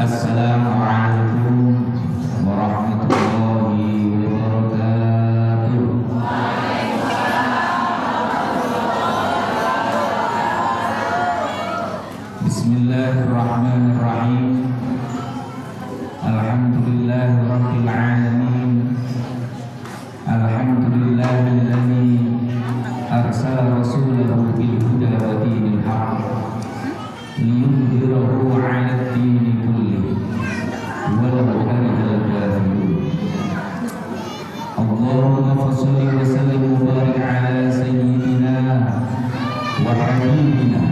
Assalamualaikum warahmatullahi wabarakatuh. Bismillahirrahmanirrahim. Alhamdulillahirabbil alamin. Alhamdulillahilladzi arsala rasulahu bil huda wa dinil haqq liyudhhirahu 'alad dini kullihi walau karihal kafirun. Allahumma shalli wa sallim wa barik 'ala sayyidina wa habibina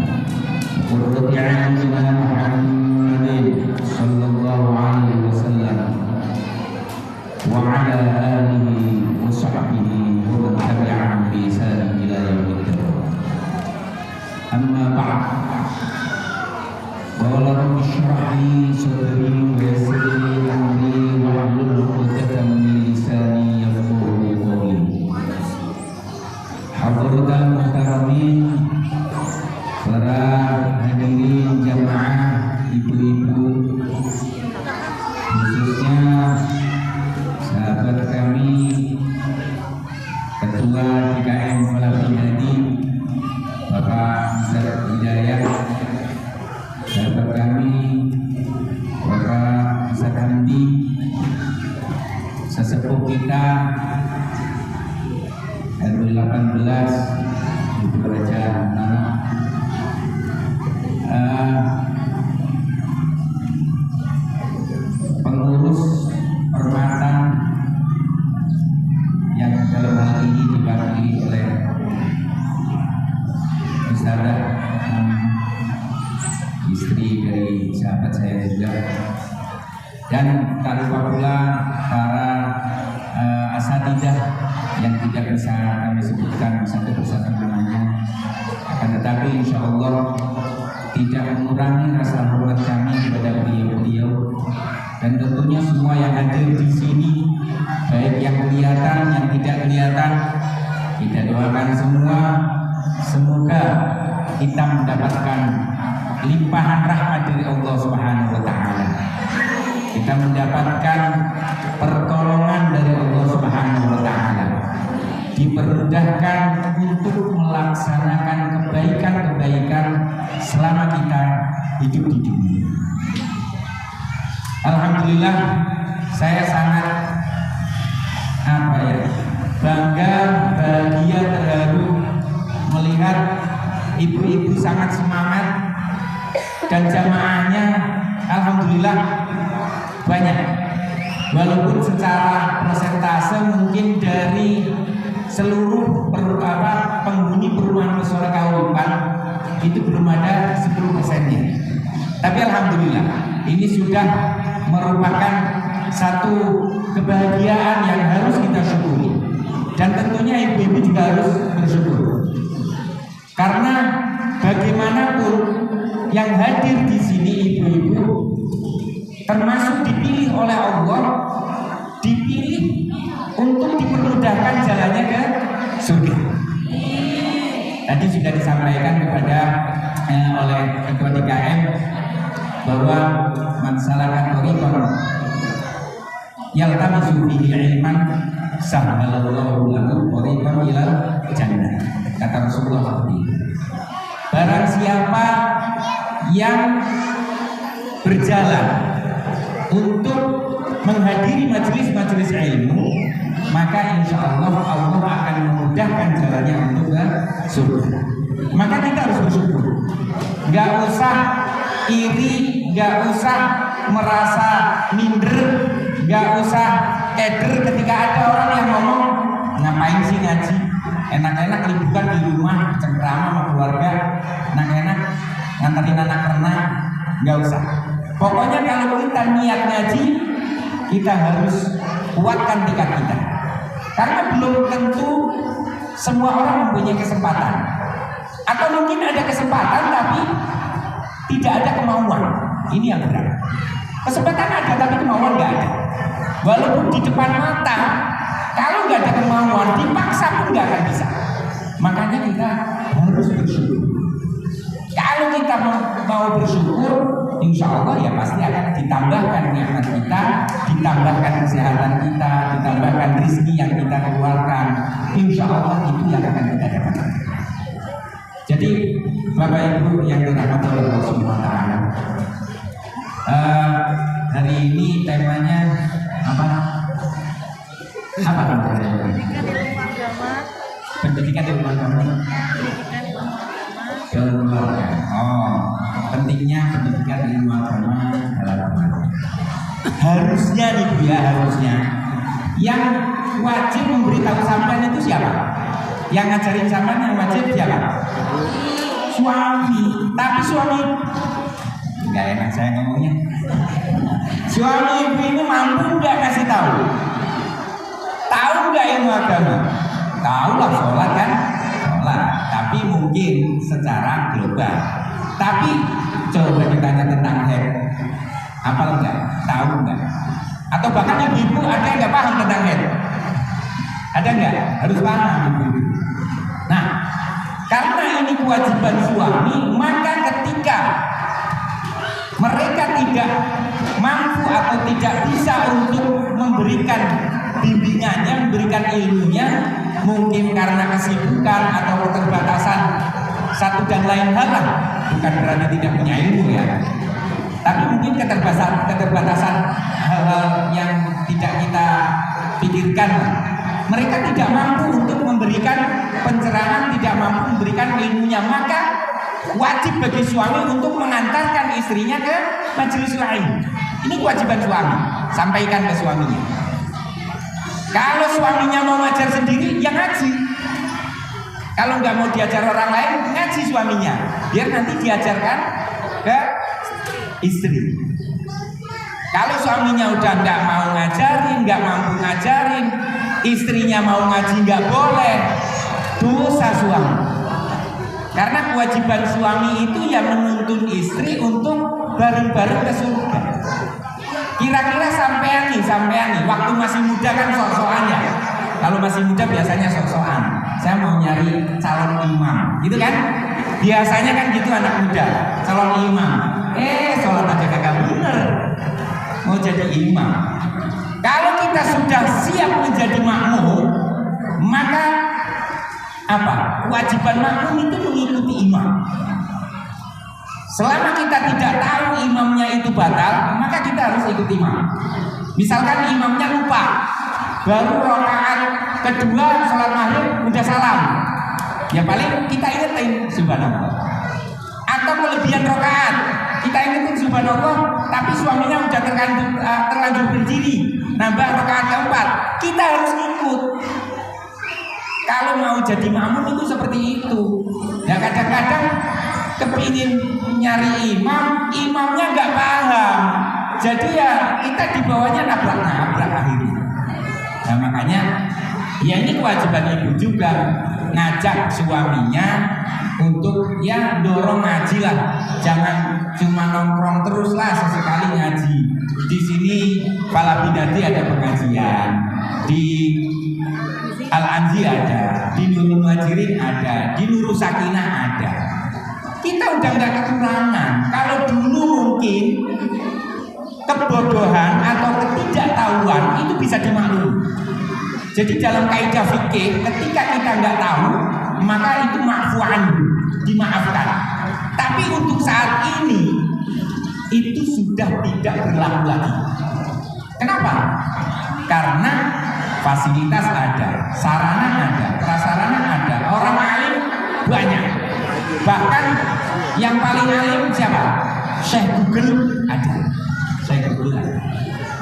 qurrati 'ayunina Muhammadin sallallahu alaihi wasallam wa 'ala alihi wa sahbihi wa man tabi'ahum bi ihsan ila yaumiddin. Amma ba'd. Qala rabbi shrah li sadri wa yassir li amri wahlul 'uqdatam min lisani yafqahu qawli. Hadratal muhtaramin, para hadirin jamaah, ibu-ibu, khususnya sahabat kami Ketua DKM Falafel Hadi Bapak Ustaz Hidayat, sahabat kami Bapak Ustaz Hamdi, sesepuh kita RW 18 Ibu Raja Nana, pengurus permatan yang dalam hal ini diwakili oleh Ustazah, istri dari sahabat saya juga, dan tak lupa pula para asatidzah yang tidak bisa kami sebutkan satu persatu namanya, akan tetapi insya Allah tidak mengurangi rasa hormat kami kepada beliau-beliau, dan tentunya semua yang hadir di sini, baik yang kelihatan, yang tidak kelihatan, kita doakan semua semoga kita mendapatkan limpahan rahmat dari Allah Subhanahu wa taala. Kita mendapatkan pertolongan dari Allah Subhanahu wa taala. Dipermudahkan untuk melaksanakan kebaikan-kebaikan selama kita hidup di dunia. Alhamdulillah, saya sangat bangga, bahagia, terharu melihat ibu-ibu sangat semangat dan jamaahnya alhamdulillah banyak. Walaupun secara persentase mungkin dari seluruh penghuni perumahan Pesona Kaulipan itu belum ada 10%-nya. Tapi alhamdulillah ini sudah merupakan satu kebahagiaan yang harus kita syukuri, dan tentunya ibu-ibu juga harus bersyukur, karena bagaimanapun yang hadir di sini ibu-ibu termasuk dipilih oleh Allah, dipilih untuk dipermudahkan jalannya ke surga. Tadi sudah disampaikan kepada oleh Ketua DKM bahwa masalah thariqan yaltamisu bihi ilman sahhalallahu lahu thariqan ilal jannah. Kata Rasulullah seperti itu. Barang siapa yang berjalan untuk menghadiri majelis-majelis ilmu, maka insya Allah Allah akan memudahkan jalannya untuk ke surga. Maka kita harus bersyukur. Gak usah iri, gak usah merasa minder, gak usah keder ketika ada orang yang ngomong, ngapain sih ngaji? Enak-enak liburan di rumah, cengkrama sama keluarga, enak-enak nganterin anak renang, gak usah. Pokoknya kalau kita niat ngaji, kita harus kuatkan tekad kita. Karena belum tentu semua orang mempunyai kesempatan. Atau mungkin ada kesempatan tapi tidak ada kemauan. Ini yang berat. Kesempatan ada tapi kemauan nggak ada. Walaupun di depan mata, kalau nggak ada kemauan, dipaksa pun nggak akan bisa. Makanya kita harus bersyukur. Kalau kita mau bersyukur, insya Allah ya pasti akan ditambahkan nikmat kita, ditambahkan kesehatan kita, ditambahkan rezeki yang kita keluarkan, insya Allah itu yang akan kita dapatkan. Jadi Bapak Ibu yang dirahmati Allah Subhanahu wa taala, hari ini temanya apa? Apa temanya? Pendidikan ilmu agama. Keluarga. Oh, pentingnya pendidikan ilmu agama dalam keluarga. Harusnya nih Bu ya, harusnya yang wajib memberitahu sampean itu siapa? Yang ngajarin sampean yang wajib siapa? Suami. Tapi suami nggak enak saya ngomongnya. Suami ibu ini mampu nggak kasih tahu? Tahu nggak ilmu agama? Tahu lah, sholat kan? Sholat. Tapi mungkin secara global. Tapi coba ditanya tentang head, hafal nggak? Tahu nggak? Atau bahkan ibu-ibu ada yang nggak paham tentang head? Ada nggak? Harus paham ibu-ibu. Nah, karena ini kewajiban suami, maka ketika mereka tidak mampu atau tidak bisa untuk memberikan bimbingannya, memberikan ilmunya, mungkin karena kesibukan atau keterbatasan satu dan lain hal lah, bukan berarti tidak punya ilmu ya, tapi mungkin keterbatasan hal-hal yang tidak kita pikirkan. Mereka tidak mampu untuk memberikan pencerahan, tidak mampu memberikan ilmunya, maka wajib bagi suami untuk mengantarkan istrinya ke majelis lain. Ini kewajiban suami, sampaikan ke suaminya. Kalau suaminya mau ngajar sendiri, ya ngaji. Kalau nggak mau diajar orang lain, ngaji suaminya, biar nanti diajarkan ke istri. Kalau suaminya udah nggak mau ngajarin, nggak mampu ngajarin, istrinya mau ngaji nggak boleh, dosa suami. Karena kewajiban suami itu yang menuntun istri untuk bareng-bareng ke surga. Kira-kira sampean nih, waktu masih muda kan sok-sokan ya. Kalau masih muda biasanya sok-sokan. Saya mau nyari calon imam, gitu kan? Biasanya kan gitu anak muda, calon imam. Sholat aja kagak bener, mau jadi imam. Kalau kita sudah siap menjadi makmum, maka apa? Kewajiban makmum itu mengikuti imam. Selama kita tidak tahu imamnya itu batal, maka kita harus ikut imam. Misalkan imamnya lupa, baru rakaat kedua sholat maghrib udah salam, ya paling kita ingetin subhanallah. Atau kelebihan rakaat, kita ingetin subhanallah, tapi suaminya udah terlanjur berdiri, nambah rakaat keempat, kita harus ikut. Kalau mau jadi makmum itu seperti itu. Ya kadang-kadang kepingin nyari imam, imamnya nggak paham. Jadi ya kita dibawanya nabrak-nabrak akhirnya. Nah makanya ya ini kewajiban ibu juga, ngajak suaminya untuk ya dorong ngaji lah. Jangan cuma nongkrong terus lah, sesekali ngaji. Di sini Falabidati ada pengajian, di Al-Anzi ada, di Nurul Muhajirin ada, di Nurul Sakinah ada. Kita udah nggak kekurangan. Kalau dulu mungkin kebodohan atau ketidaktahuan itu bisa dimaklumi. Jadi dalam kaidah fikih, ketika kita nggak tahu, maka itu ma'fu'an, dimaafkan. Tapi untuk saat ini itu sudah tidak berlaku lagi. Kenapa? Karena fasilitas ada, sarana ada, prasarana ada, orang alim banyak. Bahkan yang paling alim siapa? Syekh Google ada. Syekh Google ada.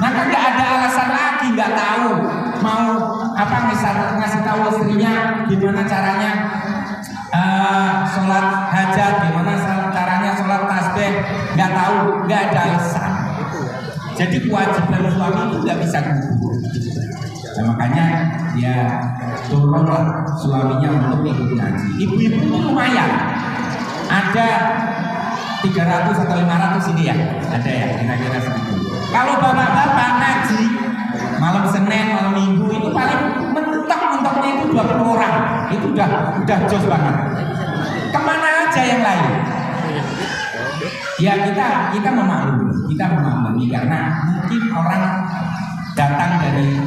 Maka nggak ada alasan lagi nggak tahu mau apa ngasih tahu istrinya gimana caranya sholat hajat, gimana caranya sholat tasbih, nggak tahu, nggak ada alasan. Jadi kewajiban suami itu nggak bisa gugur. Nah, makanya ya turunlah suaminya untuk ikut ngaji. Ibu-ibu itu lumayan, ada 300 atau 500 ini ya, ada ya kira-kira segitu. Kalau bapak-bapak ngaji malam Senin, malam Minggu itu paling mentok-mentoknya itu 20 orang, itu udah jos banget. Kemana aja yang lain? Ya kita memaklumi karena mungkin orang datang dari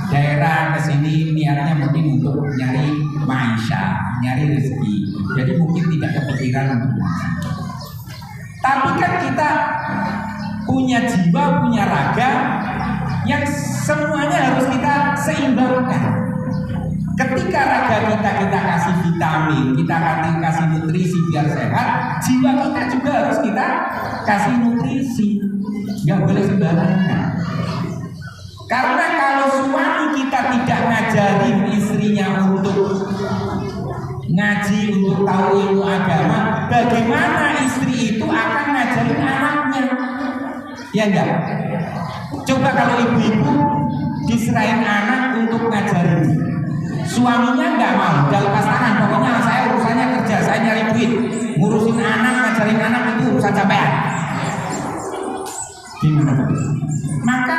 daerah ke sini niatnya mungkin untuk nyari maisha, nyari rezeki. Jadi mungkin tidak kepikiran untuk ngaji. Tapi kan kita punya jiwa, punya raga yang semuanya harus kita seimbangkan. Ketika raga kita kasih vitamin, kita kasih nutrisi biar sehat, jiwa kita juga harus kita kasih nutrisi. Nggak boleh sembarangan. Karena kalau suami kita tidak ngajarin istrinya untuk ngaji, untuk tahu ilmu agama, bagaimana istri itu akan ngajarin anaknya? Ya enggak? Coba kalau ibu-ibu diserahin anak untuk ngajarin, suaminya nggak mau, udah lepas tangan, pokoknya saya urusannya kerja, saya nyari duit, ngurusin anak, ngajarin anak itu urusan sampean. Gimana? Maka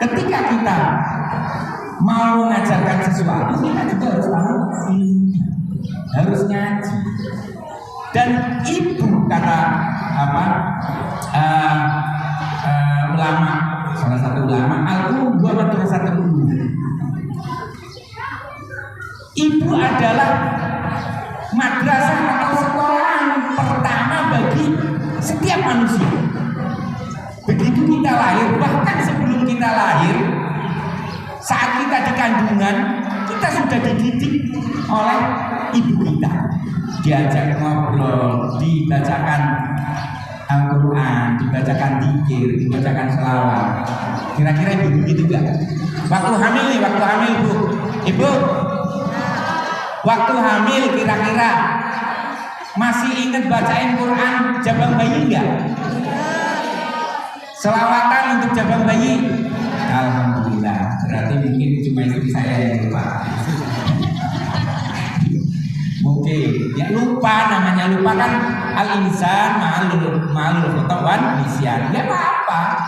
ketika kita mau mengajarkan sesuatu, kita juga harus tahu harus ngaji. Dan ibu kata ulama, salah satu ulama, al-ummu wa madrasatul umum. Ibu adalah madrasah atau sekolah pertama bagi setiap manusia. Begitu kita lahir, bahkan sebelum kita lahir, saat kita di kandungan, kita sudah dididik oleh ibu kita. Diajak ngobrol, dibacakan Al-Quran, dibacakan dzikir, dibacakan selawat. Kira-kira ibu begitu gak? Waktu hamil Bu. Ibu, waktu hamil kira-kira masih ingat bacain Quran jabang bayi enggak? Selawatan untuk jabang bayi? Alhamdulillah. Berarti mungkin cuma istri saya yang lupa. Mungkin ya lupa, namanya lupa kan al-insan ma'alul khutawan nisyan. Ya apa?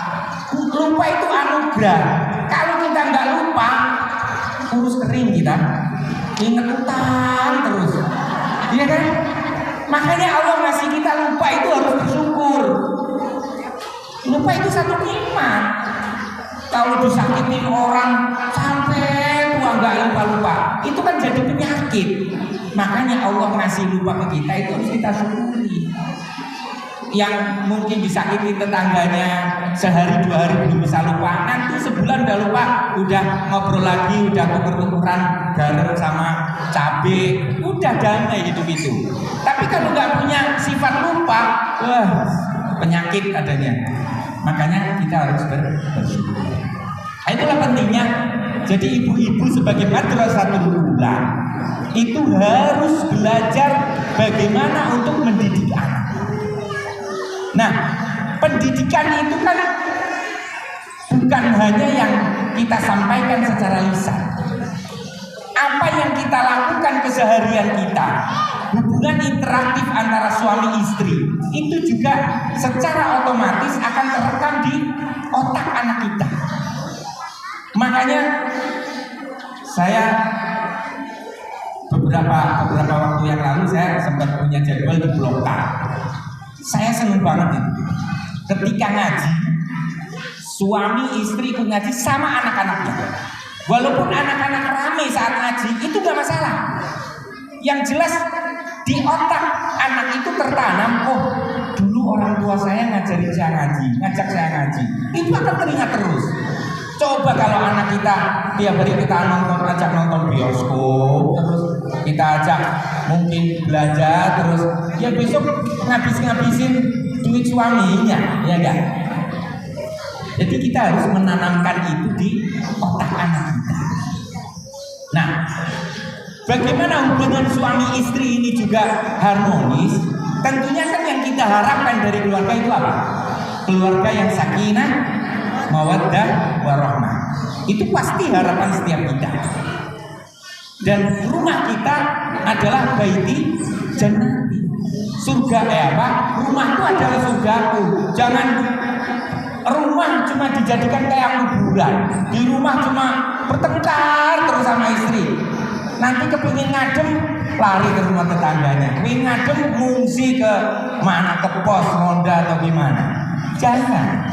Lupa itu anugerah. Kalau kita nggak lupa, urus kering kita. Ingat utang terus, iya kan? Makanya Allah ngasih kita lupa itu harus bersyukur. Lupa itu satu nikmat. Kalau disakitin orang sampai tua nggak lupa, itu kan jadi penyakit. Makanya Allah ngasih lupa ke kita itu harus kita syukuri. Yang mungkin disakiti tetangganya sehari dua hari belum bisa lupa, nanti sebulan udah lupa, udah ngobrol lagi, udah tuker-tukeran garam sama cabe, udah damai hidup itu. Tapi kalau nggak punya sifat lupa, wah penyakit adanya. Makanya kita harus bersyukur. Itulah pentingnya. Jadi ibu-ibu sebagai madrasatul ula itu harus belajar bagaimana untuk mendidik anak. Nah, pendidikan itu kan bukan hanya yang kita sampaikan secara lisan. Apa yang kita lakukan keseharian kita, hubungan interaktif antara suami istri, itu juga secara otomatis akan terekam di otak anak kita. Makanya saya beberapa waktu yang lalu saya sempat punya jadwal di Blok K. Saya senang banget itu. Ketika ngaji, suami istri ikut ngaji sama anak-anaknya. Walaupun anak-anak ramai saat ngaji, itu gak masalah. Yang jelas di otak anak itu tertanam, oh dulu orang tua saya ngajarin saya ngaji, ngajak saya ngaji. Itu akan teringat terus. Coba kalau anak kita tiap hari kita ajak nonton bioskop, terus kita ajak mungkin belanja, terus ya besok ngabisin duit suaminya, ya enggak? Jadi kita harus menanamkan itu di otak anak kita. Nah, bagaimana hubungan suami istri ini juga harmonis? Tentunya kan yang kita harapkan dari keluarga itu apa? Keluarga yang sakinah, mawaddah, warahmah. Itu pasti harapan setiap kita. Dan rumah kita adalah baiti jannati. Surga rumah itu adalah surgaku. Jangan rumah cuma dijadikan kayak kuburan. Di rumah cuma bertengkar terus sama istri. nanti kepingin ngadem lari ke rumah tetangganya, kepingin ngadem ngungsi ke mana, ke pos ronda atau gimana. Jangan.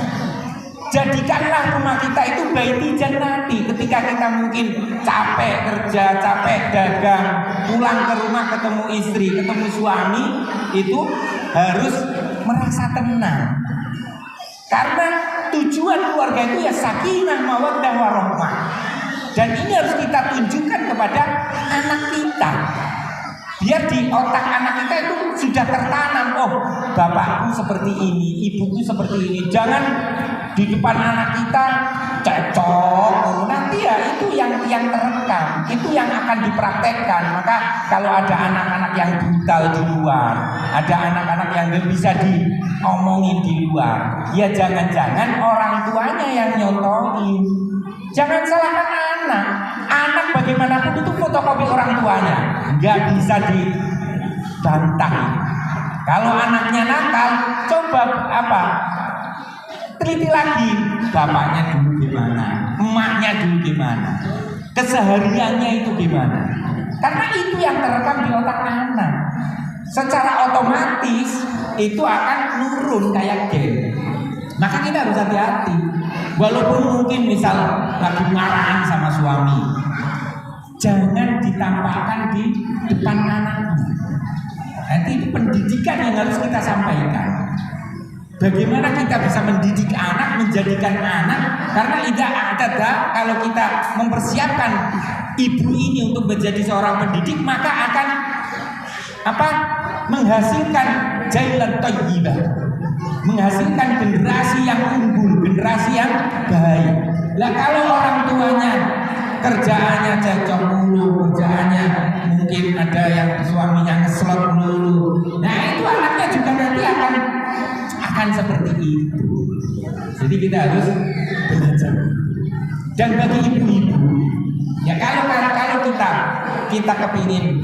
Jadikanlah rumah kita itu baiti jannati. Ketika kita mungkin capek kerja, capek dagang, pulang ke rumah ketemu istri, ketemu suami, itu harus merasa tenang. Karena tujuan keluarga itu ya sakinah, mawaddah, warahmah. Dan ini harus kita tunjukkan kepada anak kita. Biar di otak anak kita itu sudah tertanam, oh bapakku seperti ini, ibuku seperti ini. Jangan di depan anak kita cecok, nanti ya itu yang terekam, itu yang akan dipraktekkan. Maka kalau ada anak-anak yang brutal di luar, ada anak-anak yang gak bisa diomongin di luar, ya jangan-jangan orang tuanya yang nyontohin. Jangan salahkan anak. Anak bagaimanapun itu fotokopi orang tuanya, nggak bisa dibantah. Kalau anaknya nakal, coba apa? Teliti lagi, bapaknya dulu gimana, emaknya dulu gimana, kesehariannya itu gimana. Karena itu yang terekam di otak anak. Secara otomatis itu akan nurun kayak gen. Maka kita harus hati-hati. Walaupun mungkin misal lagi marahan sama suami, jangan ditampakkan di depan anaknya. Nanti itu pendidikan yang harus kita sampaikan. Bagaimana kita bisa mendidik anak, menjadikan anak, karena tidak ada kalau kita mempersiapkan ibu ini untuk menjadi seorang pendidik, maka akan menghasilkan jailan thayyibah, menghasilkan generasi yang unggul, generasi yang baik. Lah kalau orang tuanya kerjaannya cecok mulu, kerjaannya mungkin ada yang suaminya ngeslot mulu, nah itu anaknya juga nanti akan seperti itu. Jadi kita harus belajar. Dan bagi ibu-ibu, ya kalau kita kepingin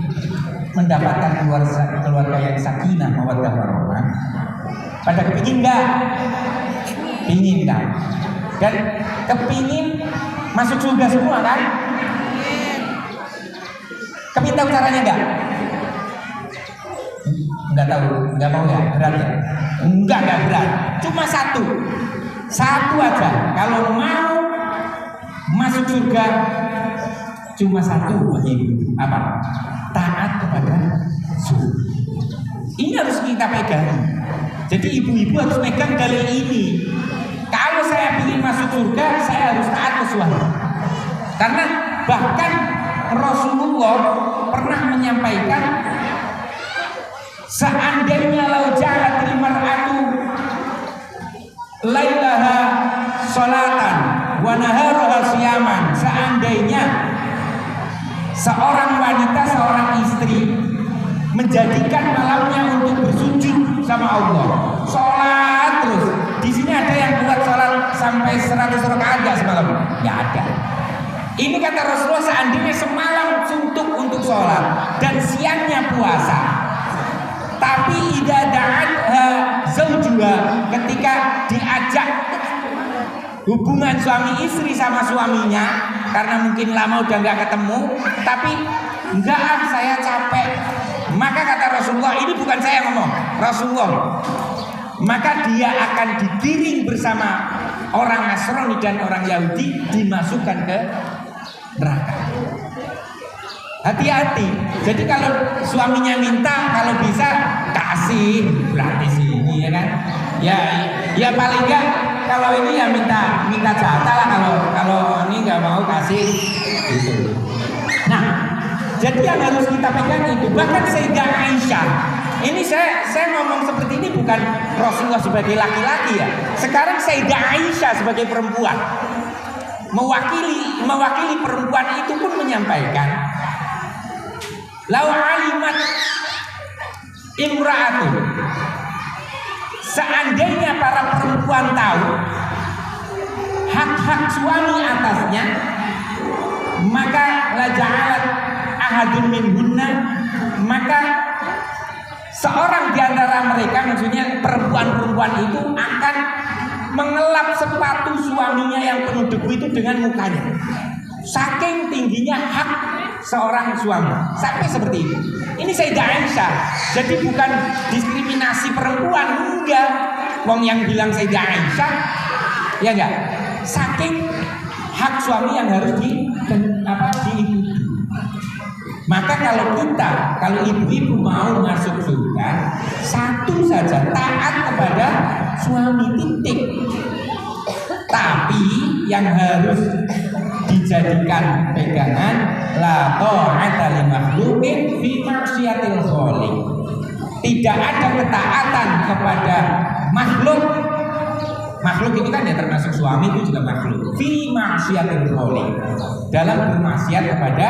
mendapatkan keluarga yang sakinah, mawaddah, warahmah, pada kepingin enggak? Pingin kan? Dan kepingin masuk surga semua kan? Kepingin tahu caranya enggak? Enggak tahu, enggak mau ya? Berat ya? Enggak berat. Cuma satu aja. Kalau mau masuk surga, cuma satu, apa? Taat kepada suami. Ini harus kita pegang. Jadi ibu-ibu harus pegang dalil ini. Kalau saya ingin masuk surga, saya harus taat ke suami. Karena bahkan Rasulullah pernah menyampaikan, seandainya lau jalat mar'atu lailaha sholatan wa naharaha siyaman, seandainya seorang wanita, seorang istri menjadikan malamnya untuk bersujud sama Allah, sholat terus. Di sini ada yang buat sholat sampai 100 rakaat nggak semalam? Nggak ada. Ini kata Rasulullah, seandainya semalam suntuk untuk sholat dan siangnya puasa, tapi idza da'atha zaujuha, ketika diajak hubungan suami istri sama suaminya, karena mungkin lama udah nggak ketemu, tapi enggak, saya capek. Maka kata Rasulullah, ini bukan saya ngomong, Rasulullah, maka dia akan digiring bersama orang Nasrani dan orang Yahudi, dimasukkan ke neraka. Hati-hati. Jadi kalau suaminya minta, kalau bisa kasih gratis ini, ya kan? Ya paling enggak kalau ini ya minta jatah lah, kalau ini nggak mau kasih gitu. Nah, jadi yang harus kita pegang itu. Bahkan Sayyidah Aisyah, ini saya ngomong seperti ini bukan Rasulullah sebagai laki-laki ya. Sekarang Sayyidah Aisyah sebagai perempuan mewakili perempuan itu pun menyampaikan, lau alimat imra'atu, seandainya para perempuan tahu hak-hak suami atasnya, maka la ja'alat ahadun minhunna, maka seorang di antara mereka, maksudnya perempuan-perempuan itu, akan mengelap sepatu suaminya yang penuh debu itu dengan mukanya. Saking tingginya hak seorang suami sampai seperti itu. Ini Sayyidah Aisyah. Jadi bukan diskriminasi perempuan, enggak. Wong yang bilang Sayyidah Aisyah, ya enggak. Saking hak suami yang harus diikuti. Maka kalau ibu-ibu mau masuk surga, satu saja, taat kepada suami, titik. Tapi yang harus dijadikan pegangan, la ta'ata li makhluqin fi ma'siyatil khaliq. Tidak ada ketaatan kepada makhluk. Makhluk itu kan ya termasuk suami, itu juga makhluk. Fi ma'siyatil khaliq. Dalam bermaksiat kepada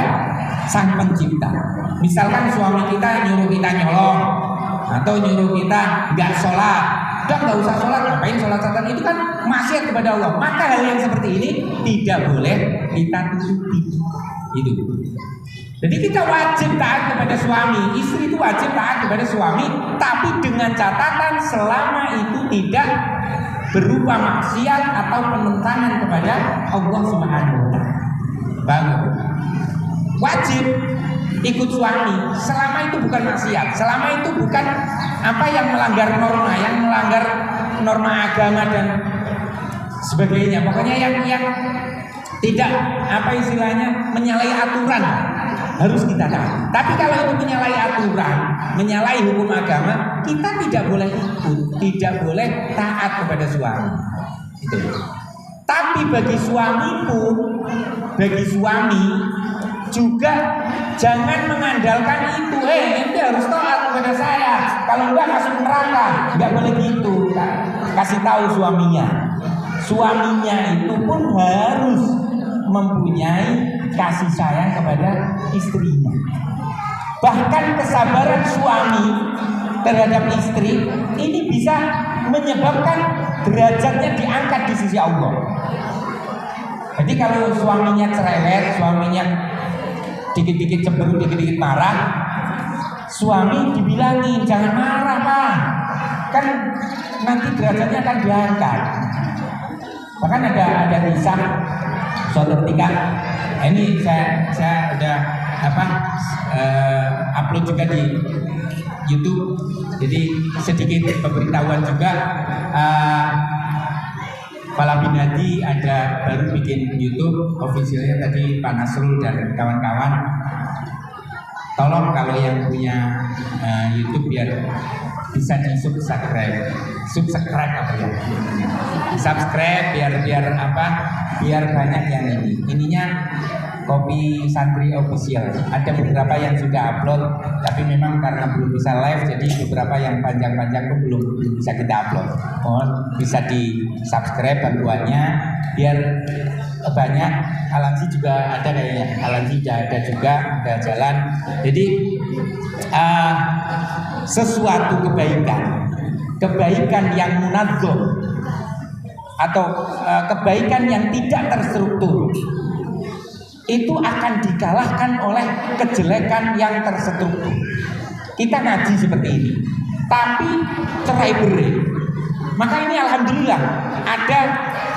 Sang Pencipta. Misalkan suami kita nyuruh kita nyolong atau nyuruh kita nggak sholat, udah nggak usah sholat, ngapain sholat itu kan maksiat kepada Allah. Maka hal yang seperti ini tidak boleh kita tutupi. Itu. Jadi kita wajib taat kepada suami, istri itu wajib taat kepada suami, tapi dengan catatan selama itu tidak berupa maksiat atau penentangan kepada Allah Subhanahu wa taala. Bangun. Wajib ikut suami selama itu bukan maksiat, selama itu bukan apa yang melanggar norma agama dan sebagainya. Pokoknya yang tidak apa istilahnya menyalahi aturan harus kita taat. Tapi kalau itu menyalahi aturan, menyalahi hukum agama, kita tidak boleh ikut, tidak boleh taat kepada suami. Itu. Tapi bagi suami juga jangan mengandalkan itu. Ente harus taat kepada saya. Kalau enggak masuk neraka. Enggak boleh gitu. Kasih tahu suaminya. Suaminya itu pun harus mempunyai kasih sayang kepada istrinya. Bahkan kesabaran suami terhadap istri ini bisa menyebabkan derajatnya diangkat di sisi Allah. Jadi kalau suaminya cerewet, suaminya dikit-dikit cemberut, dikit-dikit marah, suami dibilangin jangan marah Pak, kan nanti derajatnya akan diangkat. Bahkan ada kisah suatu ketika, ini saya udah upload juga di YouTube, jadi sedikit pemberitahuan juga. Fala bin Hadi ada baru bikin YouTube officialnya tadi, Pak Nasrul dan kawan-kawan. Tolong kalau yang punya YouTube biar bisa di subscribe apa ya? Subscribe biar banyak yang ininya. Kopi Santri Official. Ada beberapa yang sudah upload, tapi memang karena belum bisa live, jadi beberapa yang panjang-panjang pun belum bisa kita upload. Mohon bisa di subscribe bantuannya biar banyak. Alansi juga ada kayaknya. Alansi ada juga, ada jalan. Jadi sesuatu kebaikan yang munadzam atau kebaikan yang tidak terstruktur itu akan dikalahkan oleh kejelekan yang terstruktur. Kita ngaji seperti ini, tapi cerai berai. Maka ini alhamdulillah ada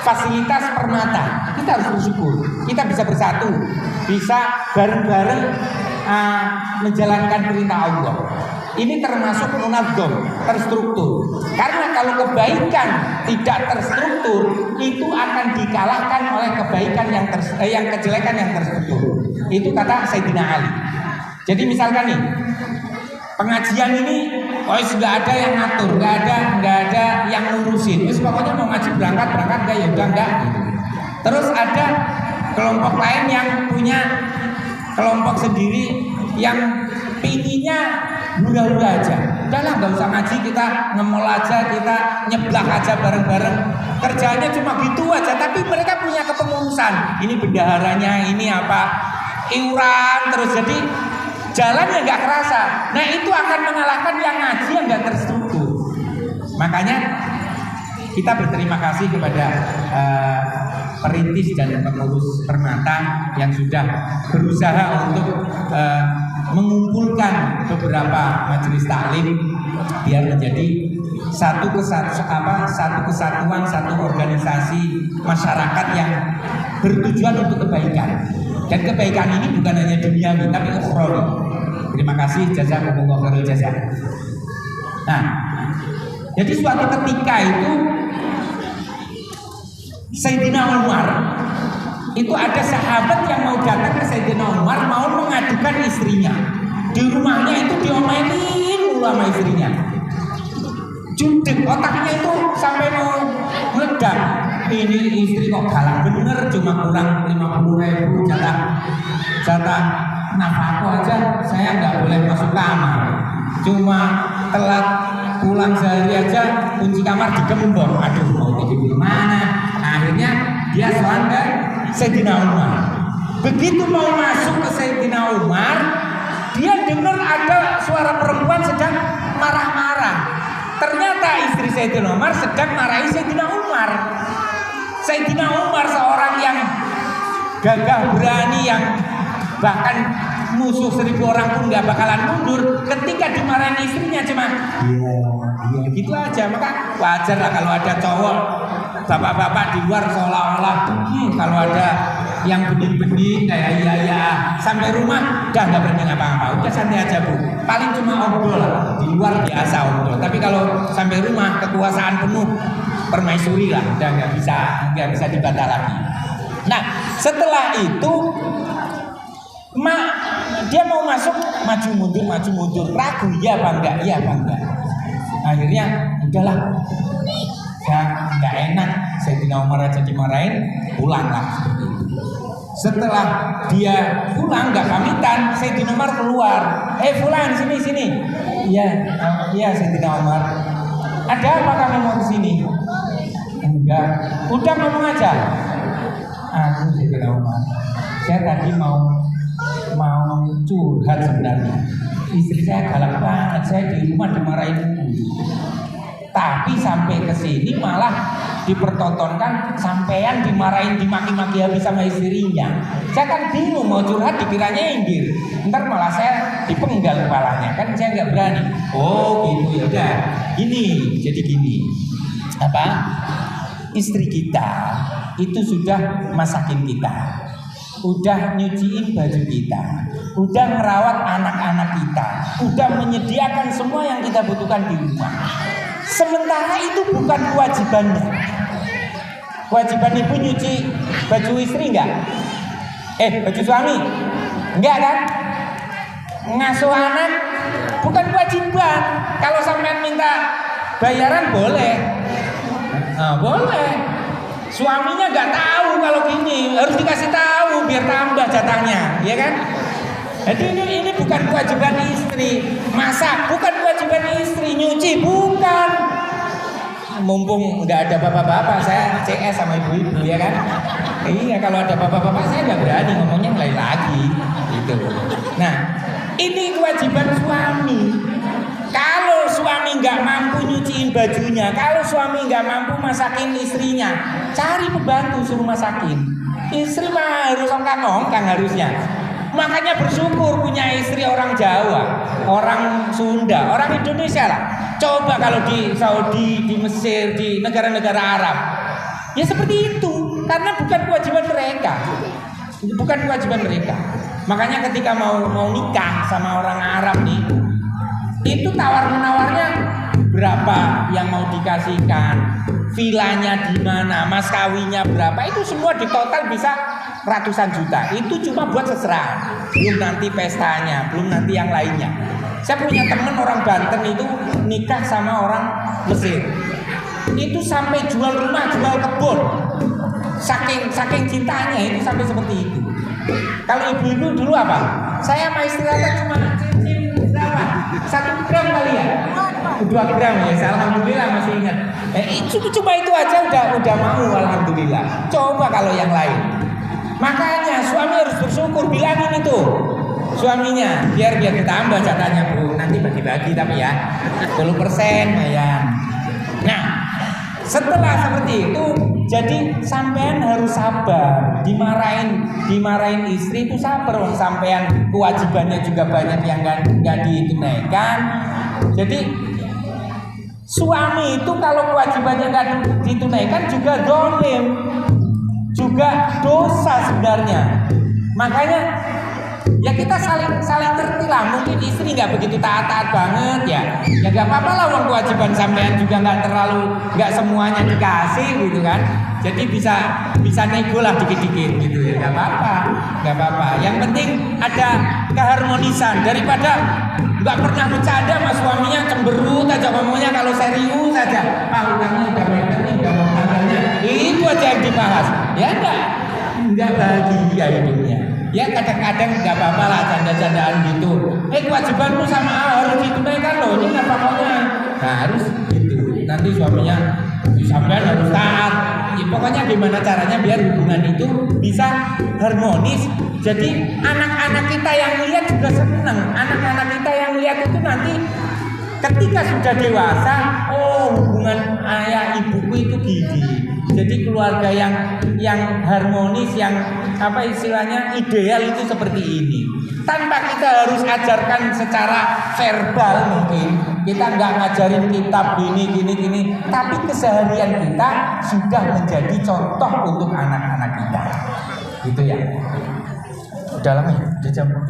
fasilitas permata. Kita harus bersyukur. Kita bisa bersatu, bisa bareng-bareng menjalankan perintah Allah. Ini termasuk munadzam, terstruktur. Karena kalau kebaikan tidak terstruktur, itu akan dikalahkan oleh kebaikan yang kejelekan yang terstruktur. Itu kata Sayyidina Ali. Jadi misalkan nih, pengajian ini, nggak ada yang ngatur, nggak ada yang ngurusin. Pokoknya mau ngaji berangkat enggak ya udah enggak. Terus ada kelompok lain yang punya kelompok sendiri yang pinginnya hura-hura aja. Udahlah nggak usah ngaji, kita ngemol aja, kita nyeblak aja bareng-bareng. Kerjanya cuma gitu aja, tapi mereka punya kepengurusan. Ini bendaharanya, ini apa, iuran terus, jadi jalannya nggak kerasa. Nah itu akan mengalahkan yang ngaji yang nggak terstruktur. Makanya kita berterima kasih kepada perintis dan pengurus Permata yang sudah berusaha untuk mengumpulkan beberapa majelis taklim biar menjadi satu kesatuan, satu organisasi masyarakat yang bertujuan untuk kebaikan. Dan kebaikan ini bukan hanya duniawi tapi ukhrawi. Terima kasih jazakumullah khairul jazaa. Nah, jadi suatu ketika itu Sayyidina Umar itu ada sahabat yang mau datang ke Sayyidina Umar mau mengadukan istrinya. Di rumahnya itu diomelin mulu sama istrinya. Jundek otaknya itu sampai mau meledak. Ini istri kok galak bener, cuma kurang 50.000 jatah nafkah aja saya nggak boleh masuk kamar. Cuma telat pulang sehari aja kunci kamar digembok. Aduh, mau tidur di mana? Akhirnya dia selang ke Sayyidina Umar. Begitu mau masuk ke Sayyidina Umar, dia dengar ada suara perempuan sedang marah-marah. Ternyata istri Sayyidina Umar sedang marahi Sayyidina Umar. Sayyidina Umar seorang yang gagah berani, yang bahkan musuh 1.000 orang pun nggak bakalan mundur. Ketika dimarahin istrinya cuma iya gitu aja. Maka wajar lah kalau ada cowok bapak-bapak di luar seolah-olah kalau ada yang bening-bening kayak iya sampai rumah udah nggak berani apa-apa, udah santai aja bu, paling cuma obrol di luar biasa obrol, tapi kalau sampai rumah kekuasaan penuh permaisuri lah, udah nggak bisa dibantah lagi. Nah setelah itu dia mau masuk maju mundur ragu iya apa enggak. Akhirnya udahlah, ya nggak enak Sayyidina Umar aja dimarahin, pulanglah. Setelah dia pulang nggak pamitan, Sayyidina Umar keluar. Fulan sini. Iya Sayyidina Umar. Ada apa kamu mau kesini? Enggak. Udah ngomong aja. Aku Sayyidina Umar. Saya tadi mau curhat sebenarnya. Istri saya galak banget. Saya di rumah dimarahin. Tapi sampai ke sini malah dipertontonkan sampean dimarahin, dimaki-maki habis sama istrinya. Saya kan bingung mau curhat dikiranya inggir. Ntar malah saya dipenggal kepalanya, kan saya nggak berani. Oh gitu ya udah. Jadi gini. Istri kita itu sudah masakin kita, udah nyuciin baju kita, udah ngerawat anak-anak kita, udah menyediakan semua yang kita butuhkan di rumah. Sementara itu bukan kewajibannya. Kewajiban ibu nyuci baju istri enggak? Baju suami? Enggak kan? Ngasuh anak bukan kewajiban. Kalau sampean minta bayaran boleh. Boleh. Suaminya enggak tahu kalau gini, harus dikasih tahu biar tambah jatahnya, ya kan? Jadi ini bukan kewajiban istri. Masak bukan kewajiban istri, nyuci bukan. Mumpung nggak ada bapak-bapak, saya CS sama ibu-ibu ya kan. Iya, kalau ada bapak-bapak saya nggak berani ngomongnya lain lagi gitu. Nah ini kewajiban suami. Kalau suami nggak mampu nyuciin bajunya, kalau suami nggak mampu masakin istrinya, cari pembantu suruh masakin. Istri mah harus ongkang-ongkang harusnya. Makanya bersyukur punya istri orang Jawa, orang Sunda, orang Indonesia lah. Coba kalau di Saudi, di Mesir, di negara-negara Arab, ya seperti itu. Karena bukan kewajiban mereka, bukan kewajiban mereka. Makanya ketika mau nikah sama orang Arab nih, itu tawar-menawarnya berapa yang mau dikasihkan, vilanya di mana, mas kawinnya berapa, itu semua di total bisa ratusan juta. Itu cuma buat seserahan, belum nanti pestanya, belum nanti yang lainnya. Saya punya teman orang Banten itu nikah sama orang Mesir, itu sampai jual rumah, jual kebun, saking cintanya itu sampai seperti itu. Kalau ibu-ibu dulu apa? Saya sama istri saya cuma cincin berapa? 1 gram kali ya? 2 gram ya, alhamdulillah masih ingat. Cuma itu aja udah mau, alhamdulillah. Coba kalau yang lain. Makanya suami harus bersyukur, bilangin itu suaminya biar ditambah jatahnya bu, nanti bagi-bagi tapi ya 10% ya. Nah setelah seperti itu, jadi sampean harus sabar, dimarahin istri itu sabar. Sampean kewajibannya juga banyak yang nggak ditunaikan. Jadi suami itu kalau kewajibannya nggak ditunaikan juga dolim, juga dosa sebenarnya. Makanya ya kita saling ngerti lah. Mungkin istri nggak begitu taat banget ya nggak apa-apa lah, uang kewajiban sampean juga nggak semuanya dikasih gitu kan. Jadi bisa nego lah dikit-dikit gitu ya, nggak apa-apa. Yang penting ada keharmonisan daripada nggak pernah bercanda sama suaminya, cemberut aja ngomongnya, kalau serius aja utangnya udah meter nih, udah mau tanggalnya, itu aja yang dibahas. Ya nggak bahagia hidupnya. Ya kadang-kadang nggak apa-apa lah canda-candaan gitu. Kewajibanmu sama harus ditunaikan loh, ini apa pokoknya. Nah harus gitu. Nanti suaminya sampean harus taat. Ya, pokoknya gimana caranya biar hubungan itu bisa harmonis. Jadi anak-anak kita yang lihat juga senang. Anak-anak kita yang lihat itu nanti ketika sudah dewasa, hubungan ayah ibuku itu gini. Jadi keluarga yang harmonis, yang apa istilahnya ideal itu seperti ini. Tanpa kita harus ajarkan secara verbal mungkin. Kita nggak ngajarin kitab gini, tapi keseharian kita sudah menjadi contoh untuk anak-anak kita. Gitu ya. Udah lama ya? Udah jam 12.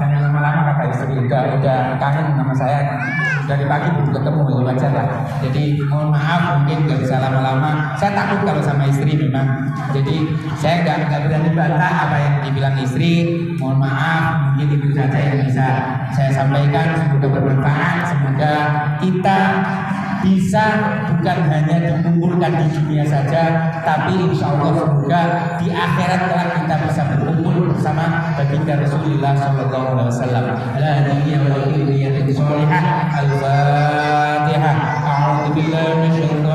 Jangan lama-lama kata istri, udah kangen sama saya. Dari pagi belum ketemu, wajar lah. Jadi mohon maaf mungkin nggak bisa lama-lama. Saya takut kalau sama istri memang. Jadi saya nggak berani bantah apa yang dibilang istri. Mohon maaf, mungkin itu saja yang bisa saya sampaikan. Semoga bermanfaat. Semoga kita bisa bukan hanya dikumpulkan di dunia saja, tapi insya Allah semoga di akhirat kelak kita bisa berkumpul bersama baginda Rasulullah Sallallahu Alaihi Wasallam. La ilaha illallah. Al-Fatihah. A'udzu billahi minasyaitonir